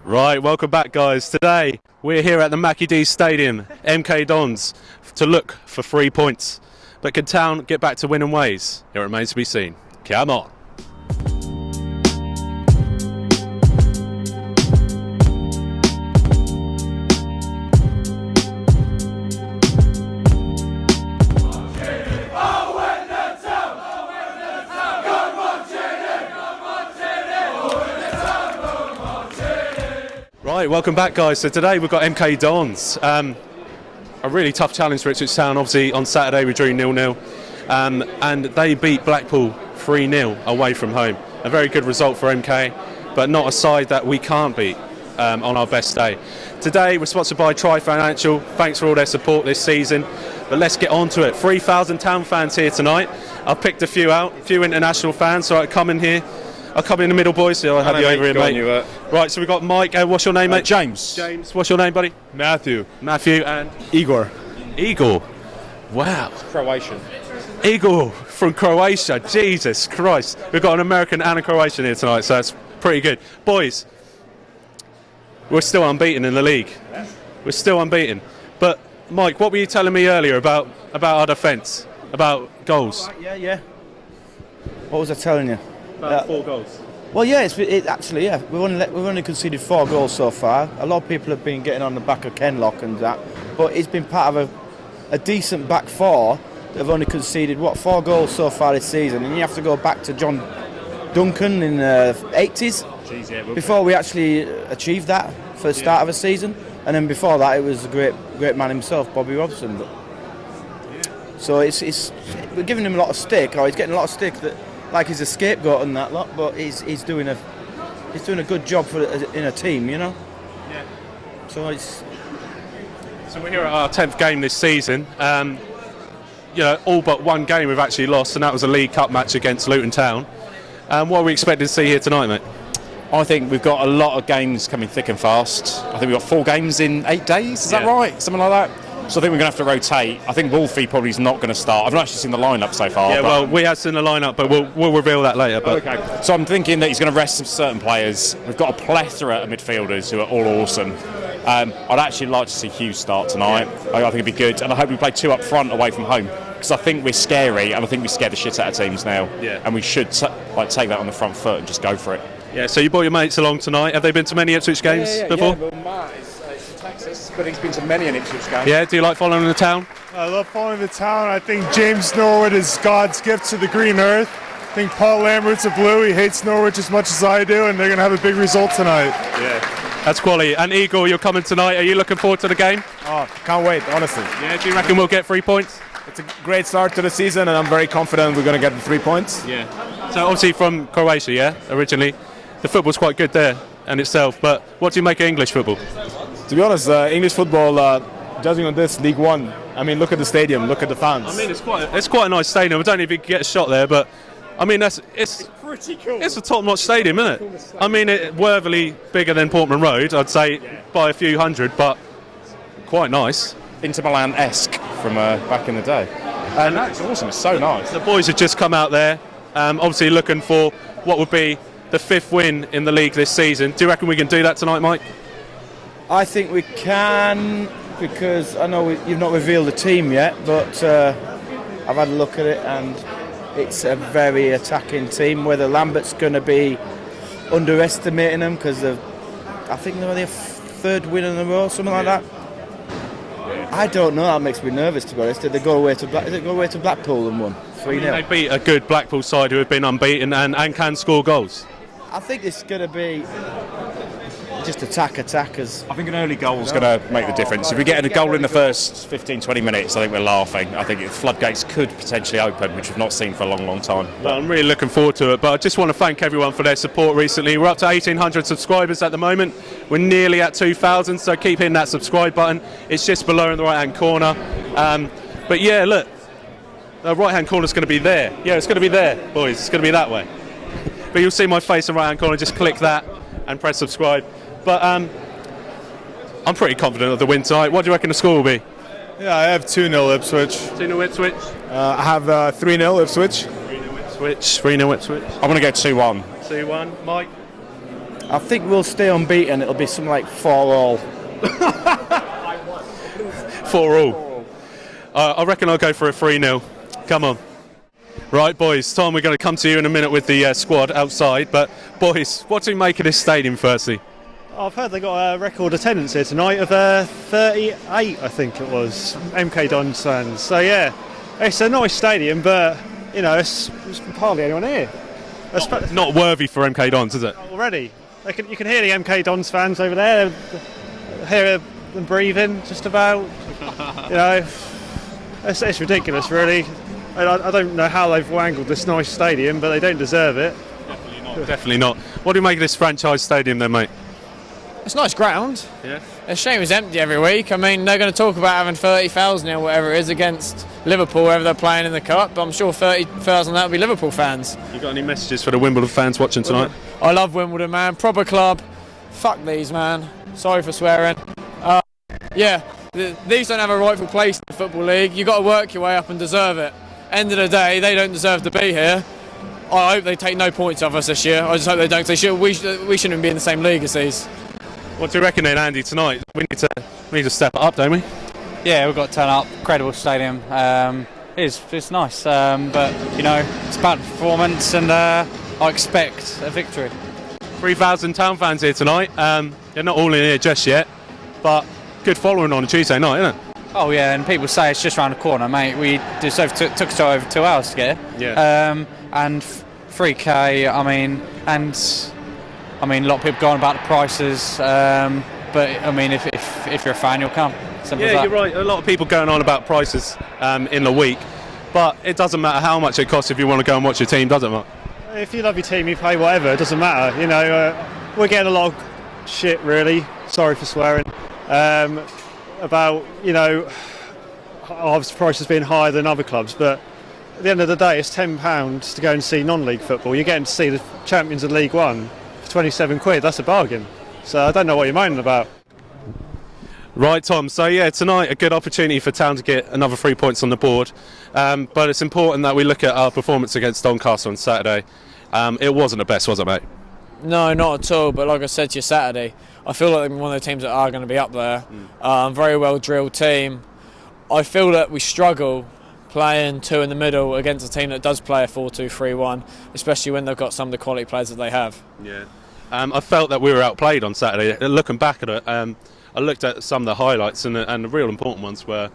Right, welcome back guys. Today we're here at the Matchday Stadium, MK Dons, to look for 3 points. But can town get back to winning ways? It remains to be seen. Come on. Right, welcome back guys. So today we've got MK Dons. A really tough challenge for Ipswich Town. Obviously on Saturday we drew 0-0 and they beat Blackpool 3-0 away from home. A very good result for MK, but not a side that we can't beat on our best day. Today we're sponsored by Financial. Thanks for all their support this season. But let's get on to it. 3,000 Town fans here tonight. I've picked a few out, a few international fans, so I come in here. I'll come in the middle, boys, so I'll have you over here, mate. Right, so we've got Mike. What's your name, mate? James. James. What's your name, buddy? Matthew. Matthew and? Igor. Igor. Wow. Croatian. Igor from Croatia. Jesus Christ. We've got an American and a Croatian here tonight, so that's pretty good. Boys, we're still unbeaten in the league. Yeah. We're still unbeaten. But, Mike, what were you telling me earlier about our defence, about goals? Yeah. What was I telling you? About 4 goals. Well, yeah, actually, yeah. We've only conceded 4 goals so far. A lot of people have been getting on the back of Kenlock and that, but it's been part of a decent back 4 that have only conceded 4 goals so far this season. And you have to go back to John Duncan in the 80s before we actually achieved that for the start of a season. And then before that, it was a great man himself, Bobby Robson. So we're giving him a lot of stick, or he's getting a lot of stick that. Like he's a scapegoat and that lot, but he's doing a good job in a team, you know. Yeah. So we're here at our 10th game this season. All but one game we've actually lost, and that was a League Cup match against Luton Town. What are we expecting to see here tonight, mate? I think we've got a lot of games coming thick and fast. I think we've got 4 games in 8 days. Is that right? Something like that. So I think we're going to have to rotate. I think Wolfie probably is not going to start. I've not actually seen the lineup so far. Yeah, well, we have seen the lineup, but we'll reveal that later. But. Okay. So I'm thinking that he's going to rest some certain players. We've got a plethora of midfielders who are all awesome. I'd actually like to see Hughes start tonight. I think it'd be good, and I hope we play 2 up front away from home, because I think we're scary, and I think we scare the shit out of teams now. Yeah. And we should take that on the front foot and just go for it. Yeah. So you brought your mates along tonight. Have they been to many Ipswich games before? Yeah, well, Matt is from Texas, but he's been to many an Ipswich game. Yeah. Do you like following the town? I love following the town. I think James Norwood is God's gift to the green earth. I think Paul Lambert's a blue. He hates Norwich as much as I do, and they're going to have a big result tonight. Yeah, that's quality. And Igor, you're coming tonight. Are you looking forward to the game? Oh, can't wait, honestly. Yeah, do you reckon we'll get 3 points? It's a great start to the season, and I'm very confident we're going to get the 3 points. Yeah. So obviously from Croatia, yeah, originally. The football's quite good there in itself, but what do you make of English football? To be honest, English football, judging on this, League One, I mean, look at the stadium, look at the fans. I mean, it's quite a nice stadium. I don't know if you can get a shot there, but I mean, it's pretty cool. It's a top-notch stadium, isn't it? I mean, worthily bigger than Portman Road, I'd say, by a few hundred, but quite nice. Inter Milan-esque from back in the day. And that's awesome. It's so nice. The boys have just come out there, obviously looking for what would be the 5th win in the league this season. Do you reckon we can do that tonight, Mike? I think we can, because I know you've not revealed the team yet, but I've had a look at it, and it's a very attacking team. Whether Lambert's going to be underestimating them, because I think they're their 3rd win in a row, something like that. I don't know. That makes me nervous, to be honest. Did they go away to Blackpool and won 3-0? They beat a good Blackpool side who have been unbeaten and can score goals. I think it's going to be just attackers. I think an early goal is going to make the difference. If we get a goal in the first 15-20 minutes, I think we're laughing. I think the floodgates could potentially open, which we've not seen for a long time. Well, I'm really looking forward to it, but I just want to thank everyone for their support recently. We're up to 1,800 subscribers at the moment. We're nearly at 2,000, so keep hitting that subscribe button. It's just below in the right-hand corner. But yeah, look, the right-hand corner's going to be there. Yeah, it's going to be there, boys. It's going to be that way. But you'll see my face in the right-hand corner. Just click that and press subscribe. But I'm pretty confident of the win tonight. What do you reckon the score will be? Yeah, I have 2-0 Ipswich. 2-0 Ipswich? I have 3-0 Ipswich. 3-0 Ipswich. 3-0 Ipswich. I'm going to go 2-1. 2-1. Mike? I think we'll stay unbeaten. It'll be something like 4-all. 4-all. I reckon I'll go for a 3-0. Come on. Right, boys, Tom, we're going to come to you in a minute with the squad outside, but boys, what do you make of this stadium firstly? I've heard they got a record attendance here tonight of 38, I think it was, MK Dons fans. So yeah, it's a nice stadium, but you know, it's hardly anyone here. Not worthy for MK Dons, is it? Already, you can hear the MK Dons fans over there. Hear them breathing, just about. You know, it's ridiculous, really. I don't know how they've wangled this nice stadium, but they don't deserve it. Definitely not. What do you make of this franchise stadium then, mate? It's a nice ground. Yeah. It's a shame it's empty every week. I mean, they're going to talk about having 30,000 or whatever it is against Liverpool, wherever they're playing in the Cup, but I'm sure 30,000 that will be Liverpool fans. You got any messages for the Wimbledon fans watching tonight? I love Wimbledon, man. Proper club. Fuck these, man. Sorry for swearing. Yeah, these don't have a rightful place in the Football League. You've got to work your way up and deserve it. End of the day, they don't deserve to be here. I hope they take no points off us this year. I just hope they don't. We shouldn't be in the same league as these. What do you reckon then, Andy, tonight? We need to step it up, don't we? Yeah, we've got to turn up. Incredible stadium. It's nice, but you know, it's about performance, and I expect a victory. 3,000 town fans here tonight. They're not all in here just yet, but good following on a Tuesday night, isn't it? Oh yeah, and people say it's just around the corner, mate. We just took us over 2 hours to get here. Yeah. And 3K. I mean, a lot of people go on about the prices, but I mean, if you're a fan, you'll come. Simple as that. You're right. A lot of people going on about prices in the week, but it doesn't matter how much it costs if you want to go and watch your team, does it, Mark? If you love your team, you pay whatever. It doesn't matter. You know, we're getting a lot of shit, really. Sorry for swearing. About, you know, obviously prices being higher than other clubs, but at the end of the day, it's £10 to go and see non-league football. You're getting to see the champions of League One for 27 quid. That's a bargain. So I don't know what you're moaning about. Right, Tom. So yeah, tonight a good opportunity for Town to get another 3 points on the board, but it's important that we look at our performance against Doncaster on Saturday. It wasn't the best, was it, mate? No, not at all. But like I said to you Saturday, I feel like they're one of the teams that are going to be up there. Very well drilled team. I feel that we struggle playing two in the middle against a team that does play a 4-2-3-1, especially when they've got some of the quality players that they have. Yeah. I felt that we were outplayed on Saturday. Looking back at it, I looked at some of the highlights, and the real important ones were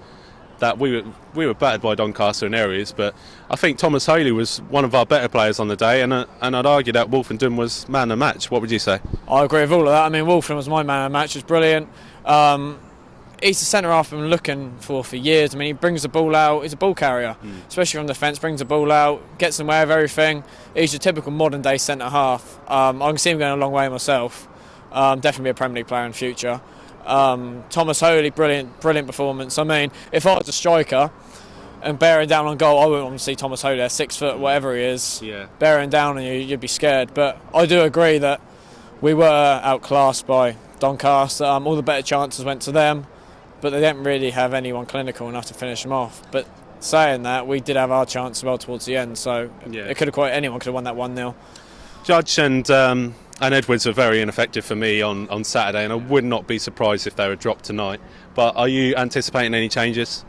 that we were battered by Doncaster in areas, but I think Thomas Holy was one of our better players on the day, and I'd argue that Wolfenden was man of the match. What would you say? I agree with all of that. I mean, Wolfenden was my man of the match. It was brilliant. He's the centre half I've been looking for years. I mean, he brings the ball out. He's a ball carrier, especially from defence. Brings the ball out, gets in the way of everything. He's your typical modern day centre half. I can see him going a long way myself. Definitely be a Premier League player in the future. Thomas Holy, brilliant performance. I mean, if I was a striker and bearing down on goal, I wouldn't want to see Thomas Holy there, 6 foot, whatever he is, bearing down on you, you'd be scared. But I do agree that we were outclassed by Doncaster. All the better chances went to them, but they didn't really have anyone clinical enough to finish them off. But saying that, we did have our chance as well towards the end, so anyone could have won that 1-0. Judge and Edwards were very ineffective for me on Saturday, and I would not be surprised if they were dropped tonight. But are you anticipating any changes?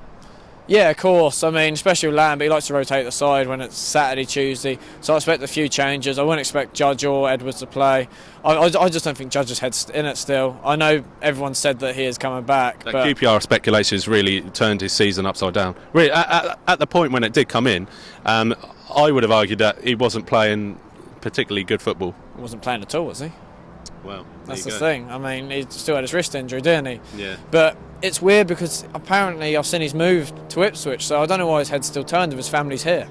Yeah, of course. I mean, especially with Lambert, he likes to rotate the side when it's Saturday, Tuesday. So I expect a few changes. I wouldn't expect Judge or Edwards to play. I just don't think Judge's head's in it still. I know everyone said that he is coming back. That QPR speculation has really turned his season upside down. Really, at the point when it did come in, I would have argued that he wasn't playing particularly good football. He wasn't playing at all, was he? Well, that's the thing. I mean, he still had his wrist injury, didn't he? Yeah. But it's weird because apparently I've seen he's moved to Ipswich, so I don't know why his head's still turned if his family's here.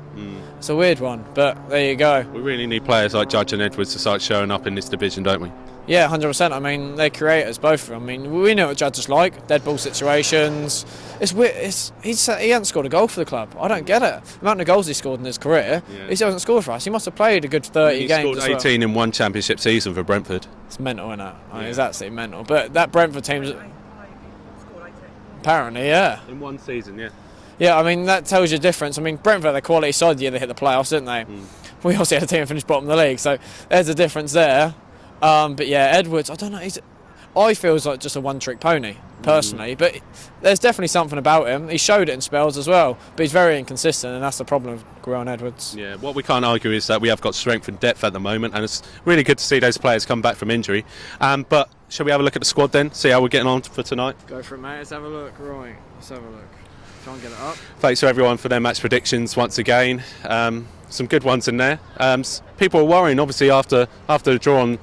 It's a weird one, but there you go. We really need players like Judge and Edwards to start showing up in this division, don't we? Yeah, 100%. I mean, they're creators, both of them. I mean, we know what Judge is like, dead ball situations. It's weird. He hasn't scored a goal for the club. I don't get it. The amount of goals he scored in his career, he still hasn't scored for us. He must have played a good 30 games. He scored 18 in one championship season for Brentford. It's mental, isn't it? I mean, it's absolutely mental. But that Brentford team's... Apparently, yeah. In one season, yeah. Yeah, I mean, that tells you the difference. I mean, Brentford had the quality side the year they hit the playoffs, didn't they? We also had a team that finished bottom of the league, so there's a difference there. But yeah, Edwards, I don't know. I feel he's like just a one-trick pony, personally. But there's definitely something about him. He showed it in spells as well. But he's very inconsistent, and that's the problem with Gwion Edwards. Yeah, what we can't argue is that we have got strength and depth at the moment, and it's really good to see those players come back from injury. But shall we have a look at the squad then? See how we're getting on for tonight? Go for it, mate. Let's have a look. Right, let's have a look. Try and get it up. Thanks to everyone for their match predictions once again. Some good ones in there. People are worrying, obviously, after the draw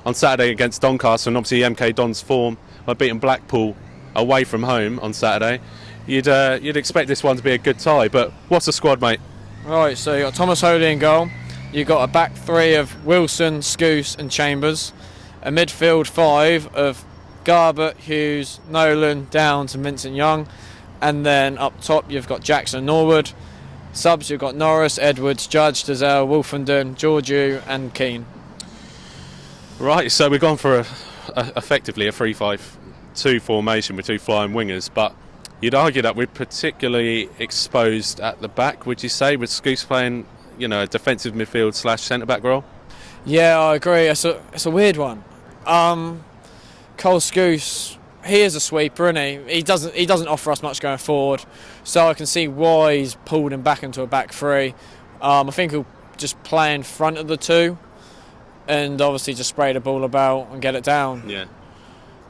on Saturday against Doncaster, and obviously MK Dons' form by beating Blackpool away from home on Saturday. You'd expect this one to be a good tie, but what's the squad, mate? Right, so you got Thomas Holy in goal. You got a back three of Wilson, Scouse, and Chambers. A midfield five of Garbutt, Hughes, Nolan, Downs, and Vincent Young. And then up top you've got Jackson and Norwood. Subs you've got Norris, Edwards, Judge, Dazelle, Wolfenden, Georgiou, and Keane. Right, so we've gone for effectively a 3-5-2 formation with two flying wingers, but you'd argue that we're particularly exposed at the back, would you say, with Scouse playing, a defensive midfield / centre-back role? Yeah, I agree. It's a weird one. Cole Scouse, he is a sweeper, isn't he? He doesn't offer us much going forward, so I can see why he's pulled him back into a back three. I think he'll just play in front of the two, and obviously just spray the ball about and get it down. Yeah.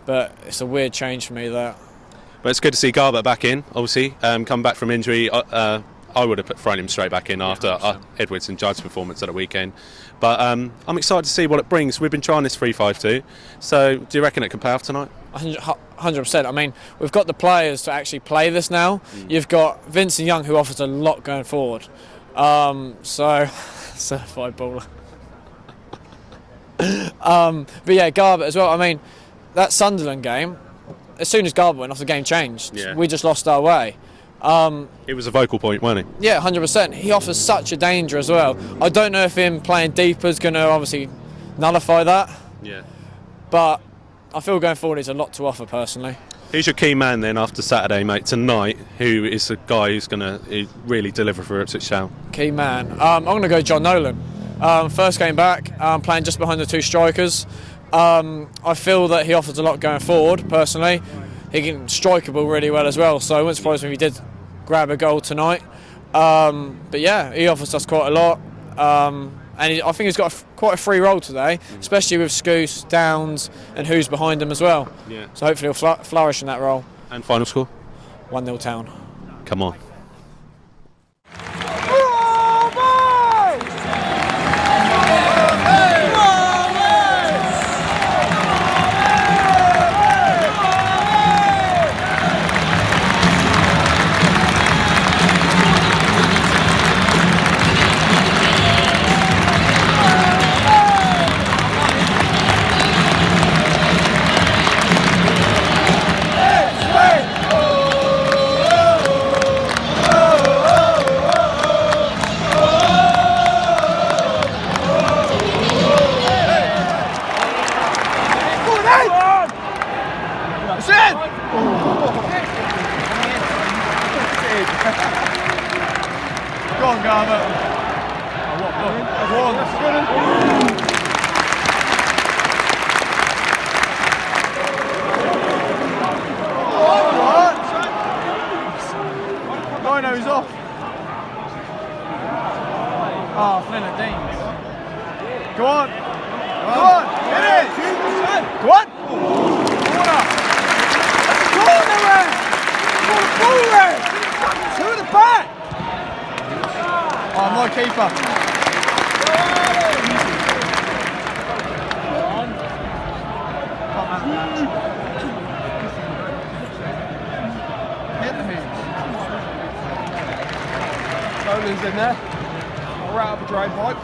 But it's a weird change for me, that. But it's good to see Garbutt back in, obviously. Come back from injury. I would have thrown him straight back in after Edwards and Judge's performance at the weekend. But I'm excited to see what it brings. We've been trying this 3-5-2. So do you reckon it can pay off tonight? 100%. I mean, we've got the players to actually play this now. You've got Vincent Young, who offers a lot going forward. So, certified baller. But yeah, Garbutt as well. I mean, that Sunderland game, as soon as Garbutt went off, the game changed. Yeah. We just lost our way. It was a vocal point, wasn't it? Yeah, 100%. He offers such a danger as well. I don't know if him playing deeper is going to obviously nullify that. Yeah. But I feel going forward he's a lot to offer personally. Who's your key man then after Saturday, mate, tonight, who is the guy who's going to really deliver for Ipswich Town? Key man. I'm going to go John Nolan. First game back, playing just behind the two strikers. I feel that he offers a lot going forward, personally. He can strike a ball really well as well, so it wouldn't surprise me if he did grab a goal tonight. But yeah, he offers us quite a lot. And I think he's got quite a free role today, especially with Scouse, Downs, and who's behind him as well. Yeah. So hopefully he'll flourish in that role. And final score? 1-0 Town. Come on. Go on, Garbutt. I know he's off. Oh, Flynn at Deans. Go on. Go on. Get it. Go on. Corner. Corner, man. Ball there. To the back. Oh, my keeper. Nolan's in there. Right up the drain pipe.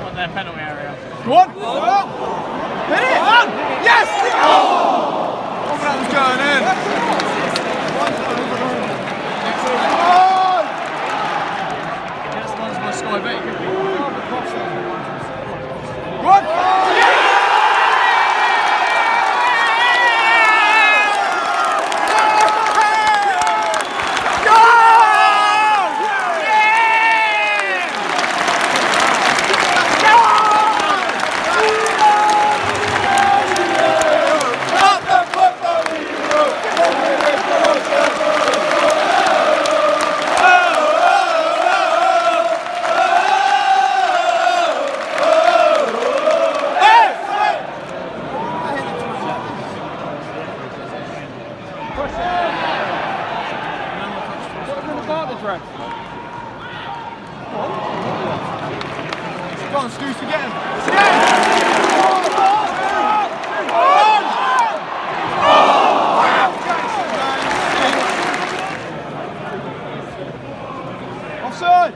On their penalty area. Go on! Go on! Hit it! Go on! Yes! Oh! That was going in. Yes, one's my Sky Bet. Go on! Offside!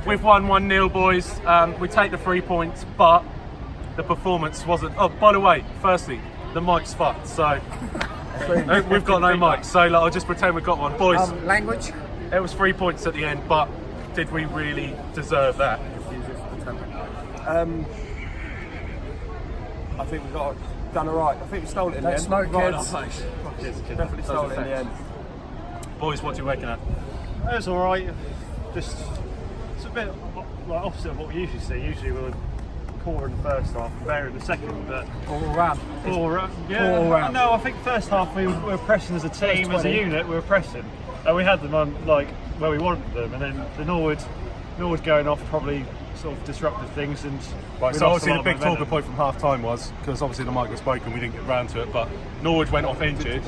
we've won 1-0, boys. We take the 3 points, but the performance wasn't. Oh, by the way, firstly, the mic's fucked, so we've got no mic. So like, I'll just pretend we've got one, boys. Language? It was 3 points at the end, but did we really deserve that? I think we got done alright. I think we stole it in the end. Smoke Right kids. in our face. Definitely stole it in the end. Boys, what do you reckon at? It was alright. Just it's a bit like opposite of what we usually see. Usually we're poor in the first half, better in the second, but All round. yeah. all round. No, I think first half we were pressing as a team, as a unit. We were pressing, and we had them on like where we wanted them, and then the Norwood going off probably sort of disrupted things. And Right, we so lost a obviously lot the of big momentum. talking point from half time was, because obviously the mic was broken, we didn't get round to it, but Norwood went off injured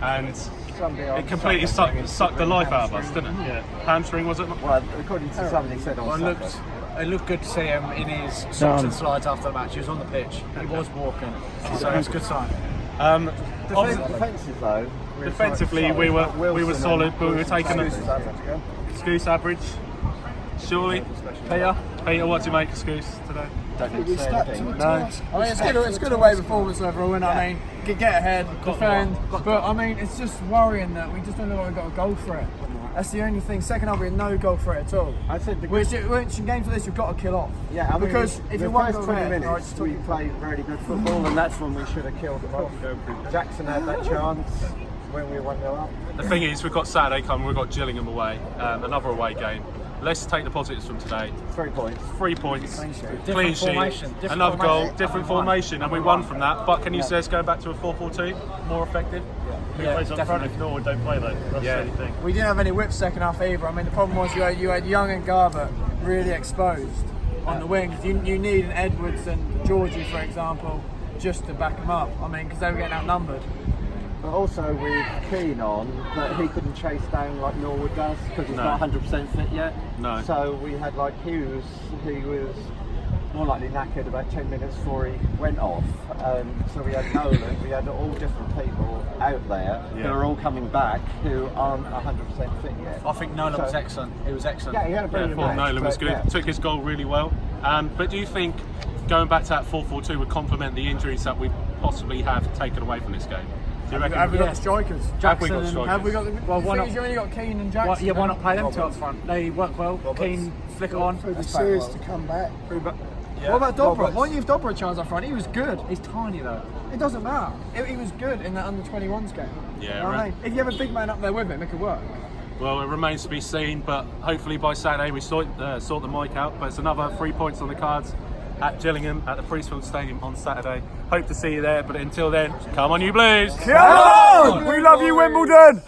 and it completely sucked the life out of us, didn't it? Yeah. Hamstring, was it? Well, according to somebody said on Saturday. It looked good to see him in his socks and slides after the match. He was on the pitch. He was walking. So it was a good sign. Defensive though. Defensively, we were solid, but we were taking a Scouse average. Surely, Peter, what do you make of Scouse today? No. I mean, it's good away performance overall, and I mean, get ahead, defend. But I mean, it's just worrying that we just don't know what we've got to go for it. That's the only thing. Second half, we had no goal for it at all. I said the Which in games like this, you've got to kill off. Yeah, I mean, because if the you won't first go 20 ahead, minutes, we played very good football, and that's when we should have killed them off. Jackson had that chance when we 1-0 up. The thing is, we've got Saturday coming, we've got Gillingham away, another away game. Let's take the positives from today. 3 points. 3 points, formation, clean sheet, different another goal, formation. different formation, and we won from that. But can you say us going back to a 4-4-2 more effective? Who plays up front if Norwood don't play though? That's the only thing. We didn't have any whips second half either. I mean, the problem was you had Young and Garbutt really exposed on the wings. You need an Edwards and Georgie, for example, just to back them up. I mean, because they were getting outnumbered. But also with Keane on, that he couldn't chase down like Norwood does because he's not 100% fit yet. No. So we had like Hughes, he was more likely knackered about 10 minutes before he went off. So we had Nolan, we had all different people out there who are all coming back who aren't 100% fit yet. I think Nolan was excellent. He was excellent. Yeah, he had a brilliant match. Nolan was but good, yeah. took his goal really well. But do you think going back to that 4-4-2 would complement the injuries that we possibly have taken away from this game? Do you reckon? Have we got the strikers? Have we got strikers? Have we got the? Well, why not? You've only got Keane and Jackson. Why not play them two up front? They work well. Keane, flick it on. The series to come back. What about Dobra? Why don't you give Dobra a chance up front? He was good. He's tiny though. It doesn't matter. He was good in that under-21s game. Yeah, You know what I right. mean? If you have a big man up there with him, it could work. Well, it remains to be seen, but hopefully by Saturday we sort the mic out. But it's another 3 points on the cards at Gillingham at the Priestfield Stadium on Saturday. Hope to see you there, but until then, come on you Blues! We love you, Wimbledon!